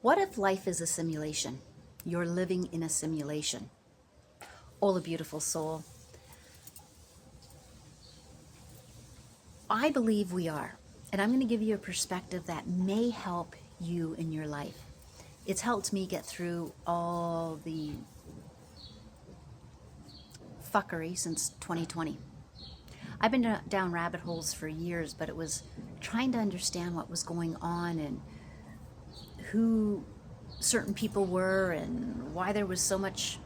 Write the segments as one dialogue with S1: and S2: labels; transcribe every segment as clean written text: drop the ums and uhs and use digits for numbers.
S1: What if life is a simulation? You're living in a simulation. Oh, a beautiful soul. I believe we are. And I'm going to give you a perspective that may help you in your life. It's helped me get through all the fuckery since 2020. I've been down rabbit holes for years, but it was trying to understand what was going on and who certain people were and why there was so much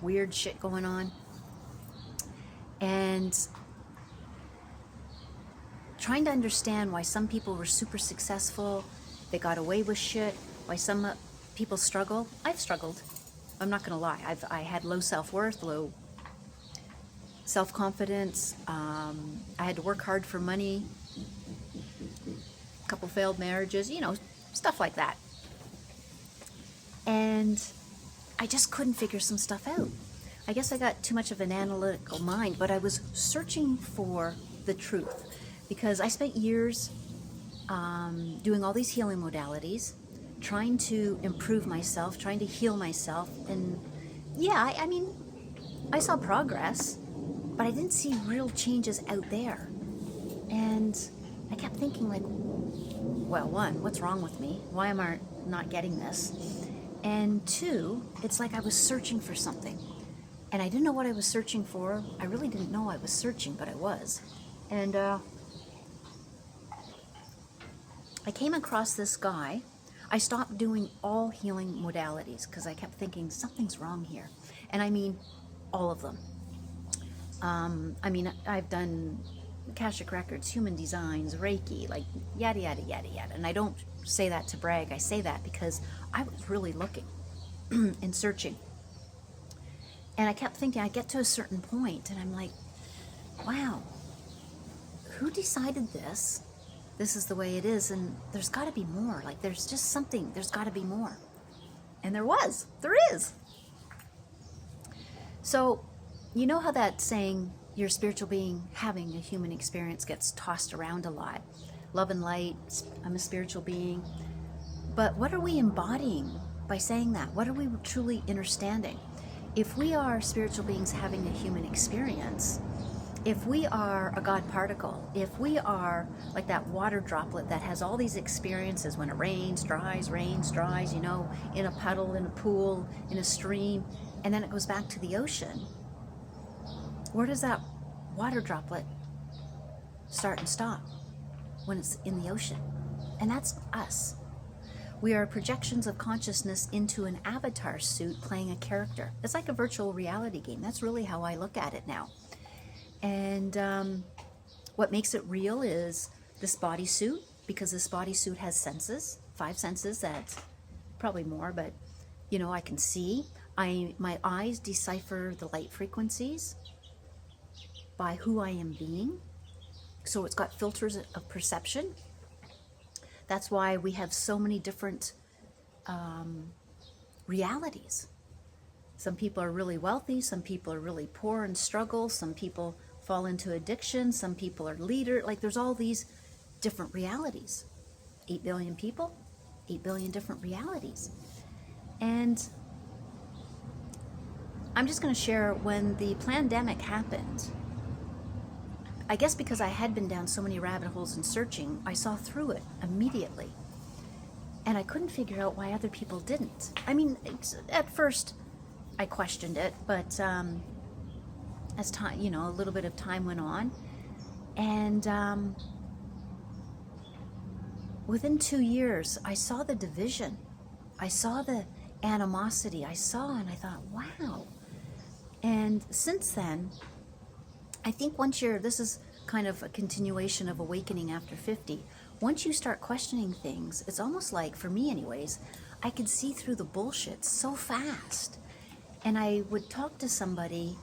S1: weird shit going on. And trying to understand why some people were super successful, they got away with shit, why some people struggle. I've struggled. I'm not going to lie. I had low self-worth, low self-confidence. I had to work hard for money, a couple failed marriages, stuff like that. And I just couldn't figure some stuff out. I guess I got too much of an analytical mind, but I was searching for the truth because I spent years doing all these healing modalities, trying to improve myself, trying to heal myself. And yeah, I mean, I saw progress, but I didn't see real changes out there. And I kept thinking like, well, one, what's wrong with me? Why am I not getting this? And two, it's like I was searching for something. And I didn't know what I was searching for. I really didn't know I was searching, but I was. And I came across this guy. I stopped doing all healing modalities because I kept thinking something's wrong here. And I mean all of them. I've done Akashic Records, Human Designs, Reiki, like yada, yada, yada, yada. And I don't say that to brag. I say that because I was really looking and searching. And I kept thinking, I get to a certain point and I'm like, wow, who decided this? This is the way it is, and there's got to be more. Like, there's just something, there's got to be more. And there is. So, you know how that saying, you're a spiritual being having a human experience, gets tossed around a lot. Love and light, I'm a spiritual being. But what are we embodying by saying that? What are we truly understanding? If we are spiritual beings having a human experience, if we are a God particle, if we are like that water droplet that has all these experiences when it rains, dries, in a puddle, in a pool, in a stream, and then it goes back to the ocean, where does that water droplet start and stop? When it's in the ocean. And that's us. We are projections of consciousness into an avatar suit playing a character. It's like a virtual reality game. That's really how I look at it now. And what makes it real is this bodysuit, because this bodysuit has senses, 5 senses, that's probably more, but I can see. My eyes decipher the light frequencies by who I am being. So it's got filters of perception. That's why we have so many different realities. Some people are really wealthy, some people are really poor and struggle, some people fall into addiction, some people are leader. Like, there's all these different realities. 8 billion people, 8 billion different realities. And I'm just going to share, when the pandemic happened, I guess because I had been down so many rabbit holes and searching, I saw through it immediately. And I couldn't figure out why other people didn't. I mean, at first I questioned it, but as time, a little bit of time went on, and within 2 years, I saw the division. I saw the animosity. And I thought, wow. And since then, I think this is kind of a continuation of awakening after 50. Once you start questioning things, it's almost like, for me anyways, I could see through the bullshit so fast. And I would talk to somebody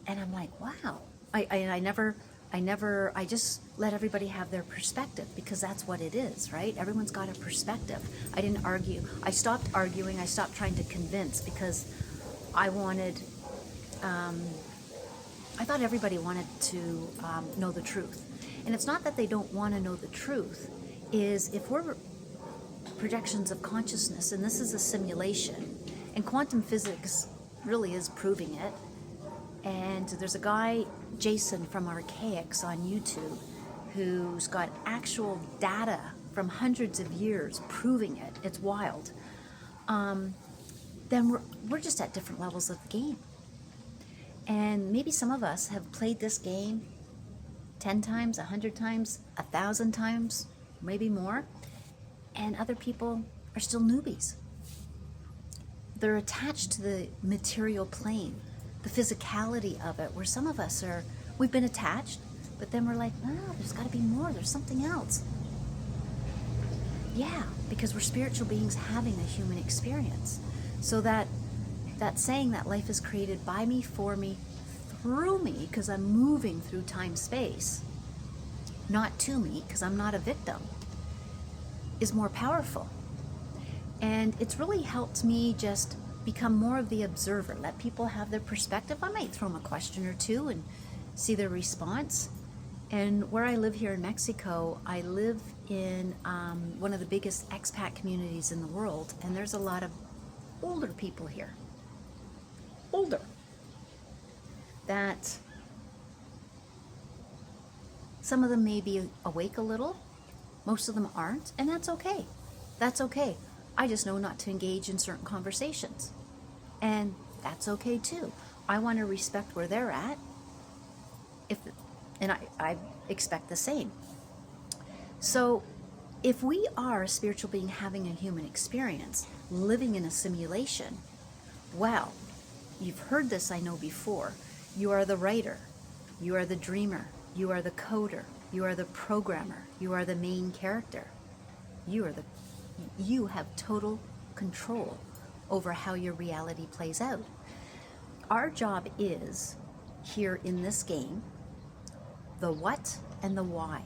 S1: and I'm like, wow. I just let everybody have their perspective, because that's what it is, right? Everyone's got a perspective. I didn't argue. I stopped arguing. I stopped trying to convince, because I thought everybody wanted to know the truth. And it's not that they don't want to know the truth, is if we're projections of consciousness, and this is a simulation. And quantum physics really is proving it. And there's a guy, Jason from Archaics on YouTube, who's got actual data from hundreds of years proving it. It's wild. Then we're just at different levels of the game. And maybe some of us have played this game 10 times, 100 times, 1,000 times, maybe more. And other people are still newbies. They're attached to the material plane, the physicality of it, where some of us we've been attached, but then we're like, no, there's got to be more. There's something else. Yeah, because we're spiritual beings having a human experience. So that saying that life is created by me, for me, through me, because I'm moving through time-space, not to me, because I'm not a victim, is more powerful. And it's really helped me just become more of the observer, let people have their perspective. I might throw them a question or two and see their response. And where I live here in Mexico, I live in one of the biggest expat communities in the world, and there's a lot of older people here. Older. That some of them may be awake a little, most of them aren't, and that's okay. That's okay. I just know not to engage in certain conversations. And that's okay too. I want to respect where they're at. And I expect the same. So if we are a spiritual being having a human experience, living in a simulation, well, you've heard this, I know, before. You are the writer. You are the dreamer. You are the coder. You are the programmer. You are the main character. You have total control over how your reality plays out. Our job is, here in this game, the what and the why.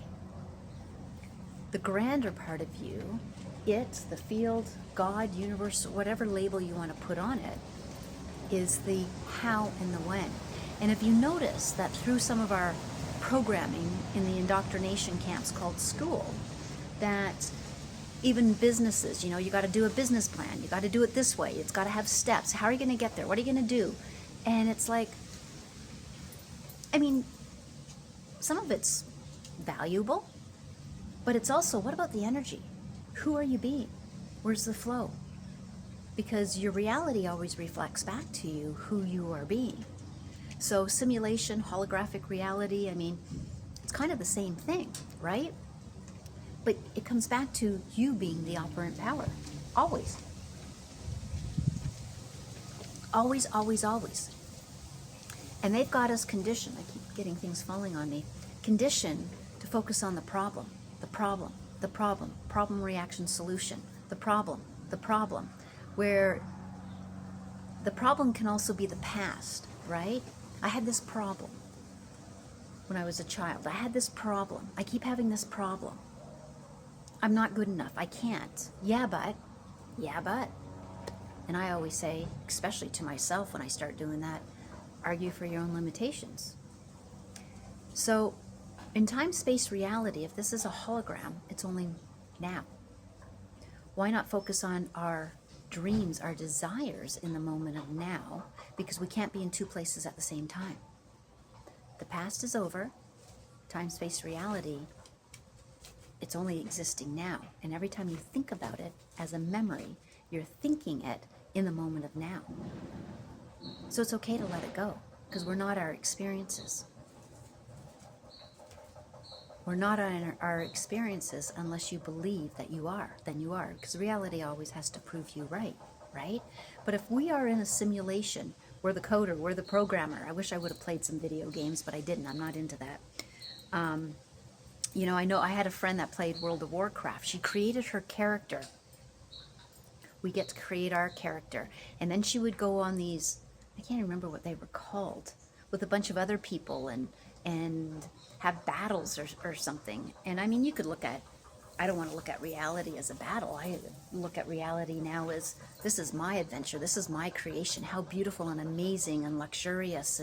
S1: The grander part of you, it, the field, God, universe, whatever label you want to put on it, is the how and the when. And if you notice that through some of our programming in the indoctrination camps called school, that even businesses, you got to do a business plan. You got to do it this way. It's got to have steps. How are you going to get there? What are you going to do? And it's like, some of it's valuable, but it's also, what about the energy? Who are you being? Where's the flow? Because your reality always reflects back to you who you are being. So simulation, holographic reality, it's kind of the same thing, right? But it comes back to you being the operant power. Always. Always, always, always. And they've got us conditioned. I keep getting things falling on me. Conditioned to focus on the problem, problem, reaction, solution, the problem, where the problem can also be the past, right? I had this problem when I was a child. I had this problem. I keep having this problem. I'm not good enough. I can't. Yeah, but. And I always say, especially to myself when I start doing that, argue for your own limitations. So in time-space reality, if this is a hologram, it's only now. Why not focus on our dreams, our desires in the moment of now, because we can't be in two places at the same time. The past is over. Time-space reality, it's only existing now. And every time you think about it as a memory, you're thinking it in the moment of now. So it's okay to let it go, because we're not our experiences. We're not our experiences unless you believe that you are, then you are. Because reality always has to prove you right? But if we are in a simulation, we're the coder, we're the programmer. I wish I would have played some video games, but I didn't. I'm not into that. I know I had a friend that played World of Warcraft. She created her character. We get to create our character. And then she would go on these, I can't remember what they were called, with a bunch of other people and have battles or something. And you could look at, I don't want to look at reality as a battle. I look at reality now as, this is my adventure. This is my creation. How beautiful and amazing and luxurious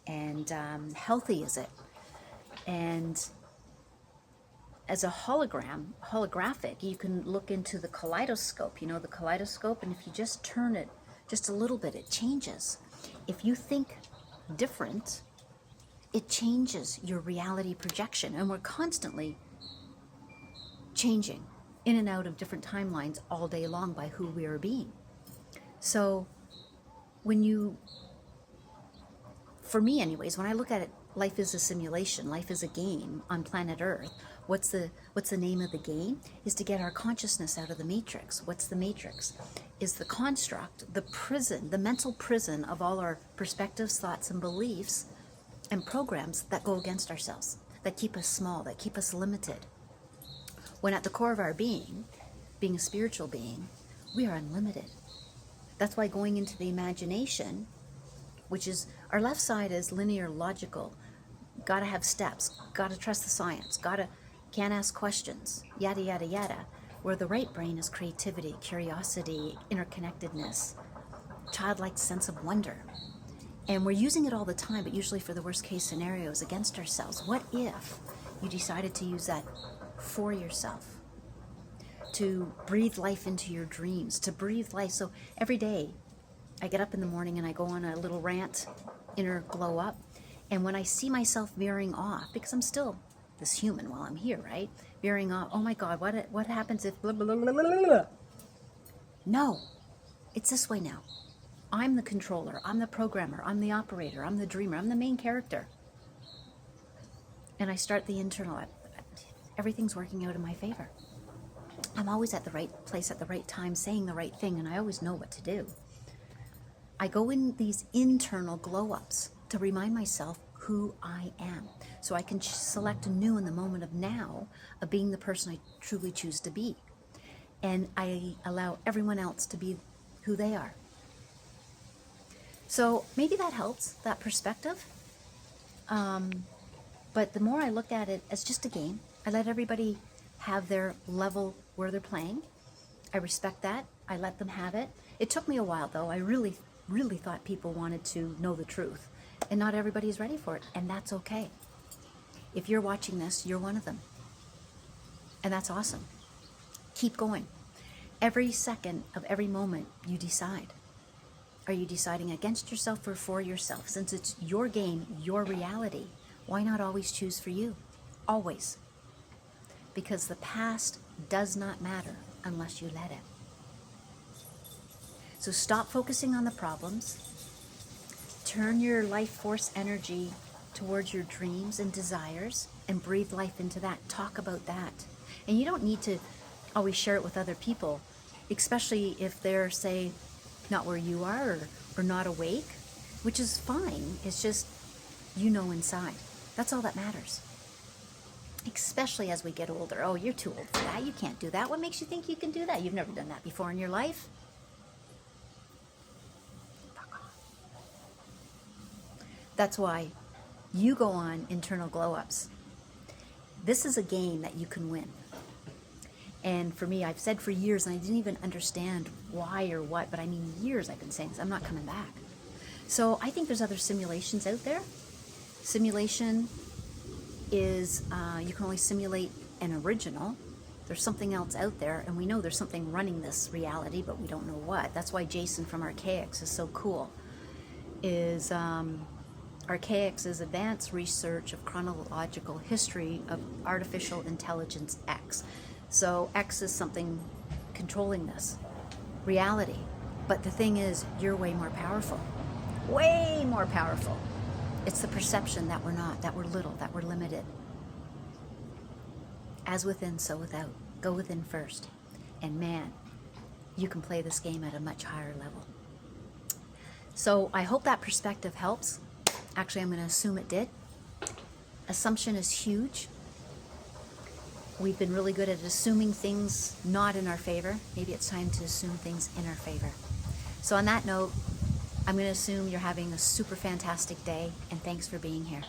S1: and healthy is it? And as a holographic, you can look into the kaleidoscope, you know, the kaleidoscope, and if you just turn it just a little bit, it changes. If you think different, it changes your reality projection, and we're constantly changing in and out of different timelines all day long by who we are being. So for me anyways, when I look at it, life is a simulation, life is a game on planet Earth. What's the name of the game? Is to get our consciousness out of the matrix. What's the matrix? Is the construct, the prison, the mental prison of all our perspectives, thoughts, and beliefs and programs that go against ourselves, that keep us small, that keep us limited. When at the core of our being a spiritual being, we are unlimited. That's why going into the imagination, which is, our left side is linear, logical, gotta have steps, gotta trust the science, can't ask questions, yada, yada, yada. Where the right brain is creativity, curiosity, interconnectedness, childlike sense of wonder. And we're using it all the time, but usually for the worst case scenarios against ourselves. What if you decided to use that for yourself? To breathe life into your dreams, to breathe life. So every day I get up in the morning and I go on a little rant, inner glow up. And when I see myself veering off, because I'm still this human while I'm here, right? Veering off, oh my God, what happens if blah, blah, blah, blah, blah, blah. No, it's this way now. I'm the controller, I'm the programmer, I'm the operator, I'm the dreamer, I'm the main character. And I start the internal, everything's working out in my favor. I'm always at the right place at the right time, saying the right thing, and I always know what to do. I go in these internal glow-ups to remind myself who I am, so I can select anew in the moment of now of being the person I truly choose to be. And I allow everyone else to be who they are. So maybe that helps, that perspective. But the more I look at it as just a game, I let everybody have their level where they're playing. I respect that. I let them have it. It took me a while, though. I really thought people wanted to know the truth. And not everybody's ready for it. And that's okay. If you're watching this, you're one of them. And that's awesome. Keep going. Every second of every moment, you decide. Are you deciding against yourself or for yourself? Since it's your game, your reality, why not always choose for you? Always. Because the past does not matter unless you let it. So stop focusing on the problems. Turn your life force energy towards your dreams and desires and breathe life into that. Talk about that. And you don't need to always share it with other people, especially if they're, say, not where you are or not awake, which is fine. It's just, you know, inside. That's all that matters. Especially as we get older. Oh, you're too old for that. You can't do that. What makes you think you can do that? You've never done that before in your life. That's why you go on internal glow-ups. This is a game that you can win. And for me, I've said for years, and I didn't even understand why or what, but I mean years I've been saying this, I'm not coming back. So I think there's other simulations out there. Simulation is, you can only simulate an original. There's something else out there, and we know there's something running this reality, but we don't know what. That's why Jason from Archaics is so cool. Archaics is advanced research of chronological history of artificial intelligence X. So X is something controlling this reality. But the thing is, you're way more powerful. Way more powerful. It's the perception that we're not, that we're little, that we're limited. As within, so without. Go within first. And man, you can play this game at a much higher level. So I hope that perspective helps. Actually, I'm going to assume it did. Assumption is huge. We've been really good at assuming things not in our favor. Maybe it's time to assume things in our favor. So on that note, I'm going to assume you're having a super fantastic day, and thanks for being here.